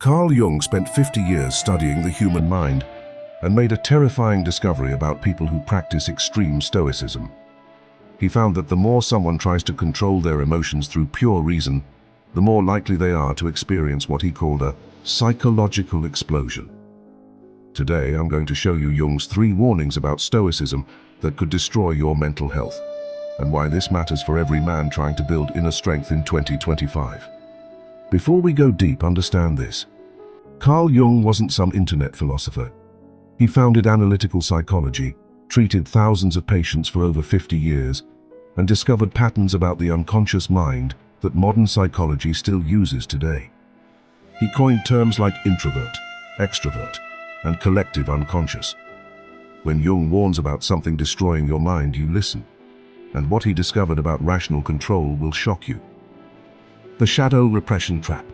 Carl Jung spent 50 years studying the human mind and made a terrifying discovery about people who practice extreme stoicism. He found that the more someone tries to control their emotions through pure reason, the more likely they are to experience what he called a psychological explosion. Today, I'm going to show you Jung's 3 warnings about stoicism that could destroy your mental health, and why this matters for every man trying to build inner strength in 2025. Before we go deep, understand this. Carl Jung wasn't some internet philosopher. He founded analytical psychology, treated thousands of patients for over 50 years, and discovered patterns about the unconscious mind that modern psychology still uses today. He coined terms like introvert, extrovert, and collective unconscious. When Jung warns about something destroying your mind, you listen. And what he discovered about rational control will shock you. The shadow repression trap.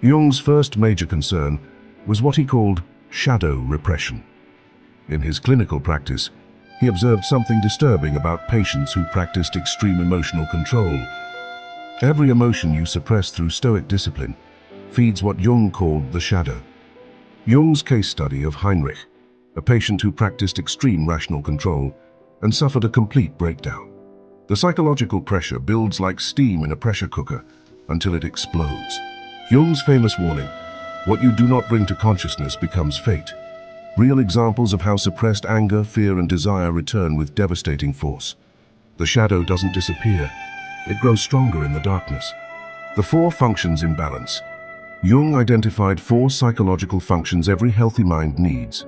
Jung's first major concern was what he called shadow repression. In his clinical practice, he observed something disturbing about patients who practiced extreme emotional control. Every emotion you suppress through Stoic discipline feeds what Jung called the shadow. Jung's case study of Heinrich, a patient who practiced extreme rational control and suffered a complete breakdown. The psychological pressure builds like steam in a pressure cooker until it explodes. Jung's famous warning, what you do not bring to consciousness becomes fate. Real examples of how suppressed anger, fear, and desire return with devastating force. The shadow doesn't disappear. It grows stronger in the darkness. The 4 Functions Imbalance. Jung identified 4 psychological functions every healthy mind needs: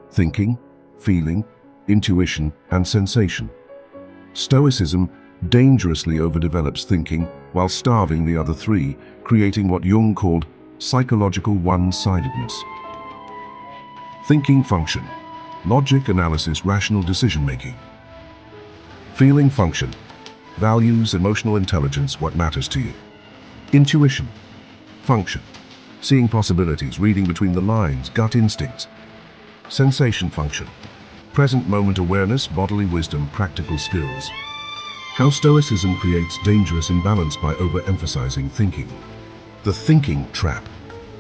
thinking, feeling, intuition, and sensation. Stoicism dangerously overdevelops thinking while starving the other 3, creating what Jung called psychological one-sidedness. Thinking function: logic, analysis, rational decision-making. Feeling function: values, emotional intelligence, what matters to you. Intuition function: seeing possibilities, reading between the lines, gut instincts. Sensation function: present moment awareness, bodily wisdom, practical skills. How Stoicism creates dangerous imbalance by overemphasizing thinking. The thinking trap: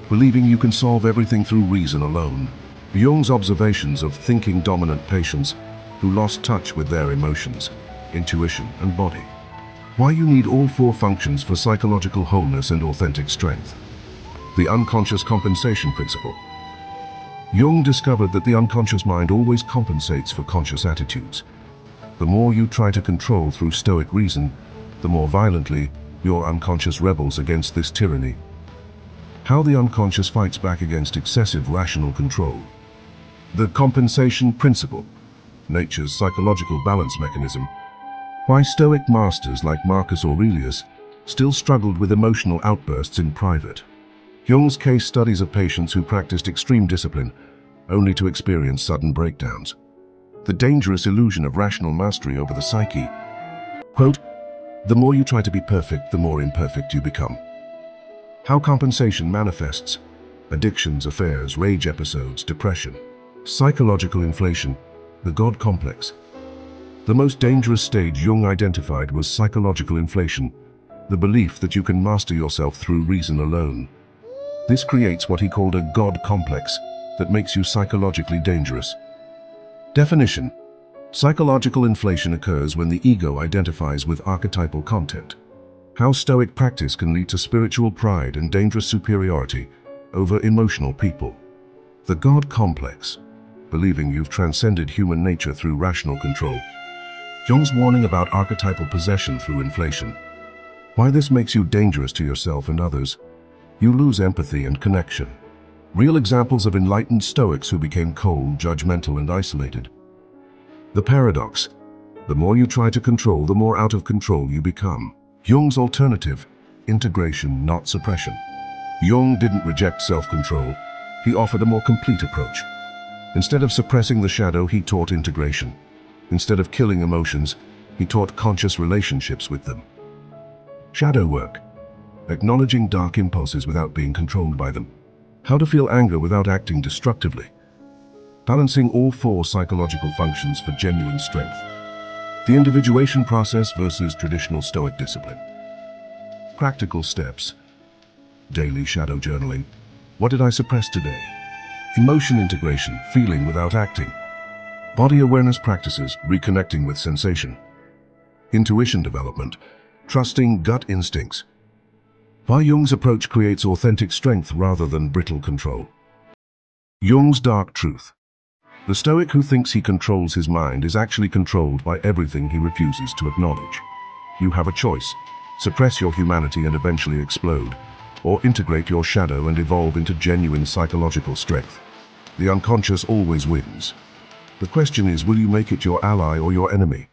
believing you can solve everything through reason alone. Jung's observations of thinking-dominant patients who lost touch with their emotions, intuition, and body. Why you need all 4 functions for psychological wholeness and authentic strength. The unconscious compensation principle. Jung discovered that the unconscious mind always compensates for conscious attitudes. The more you try to control through Stoic reason, the more violently your unconscious rebels against this tyranny. How the unconscious fights back against excessive rational control. The compensation principle, nature's psychological balance mechanism. Why Stoic masters like Marcus Aurelius still struggled with emotional outbursts in private. Jung's case studies of patients who practiced extreme discipline only to experience sudden breakdowns. The dangerous illusion of rational mastery over the psyche. Quote, the more you try to be perfect, the more imperfect you become. How compensation manifests: addictions, affairs, rage episodes, depression. Psychological inflation, the God complex. The most dangerous stage Jung identified was psychological inflation, the belief that you can master yourself through reason alone. This creates what he called a God complex that makes you psychologically dangerous. Definition: psychological inflation occurs when the ego identifies with archetypal content. How Stoic practice can lead to spiritual pride and dangerous superiority over emotional people. The God complex: believing you've transcended human nature through rational control. Jung's warning about archetypal possession through inflation. Why this makes you dangerous to yourself and others. You lose empathy and connection. Real examples of enlightened Stoics who became cold, judgmental, and isolated. The paradox: the more you try to control, the more out of control you become. Jung's alternative: integration, not suppression. Jung didn't reject self-control. He offered a more complete approach. Instead of suppressing the shadow, he taught integration. Instead of killing emotions, he taught conscious relationships with them. Shadow work: acknowledging dark impulses without being controlled by them. How to feel anger without acting destructively. Balancing all 4 psychological functions for genuine strength. The individuation process versus traditional Stoic discipline. Practical steps: daily shadow journaling, What did I suppress today? Emotion integration, feeling without acting. Body awareness practices, reconnecting with sensation. Intuition development, trusting gut instincts. Why Jung's approach creates authentic strength rather than brittle control. Jung's dark truth. The Stoic who thinks he controls his mind is actually controlled by everything he refuses to acknowledge. You have a choice. Suppress your humanity and eventually explode, or integrate your shadow and evolve into genuine psychological strength. The unconscious always wins. The question is, will you make it your ally or your enemy?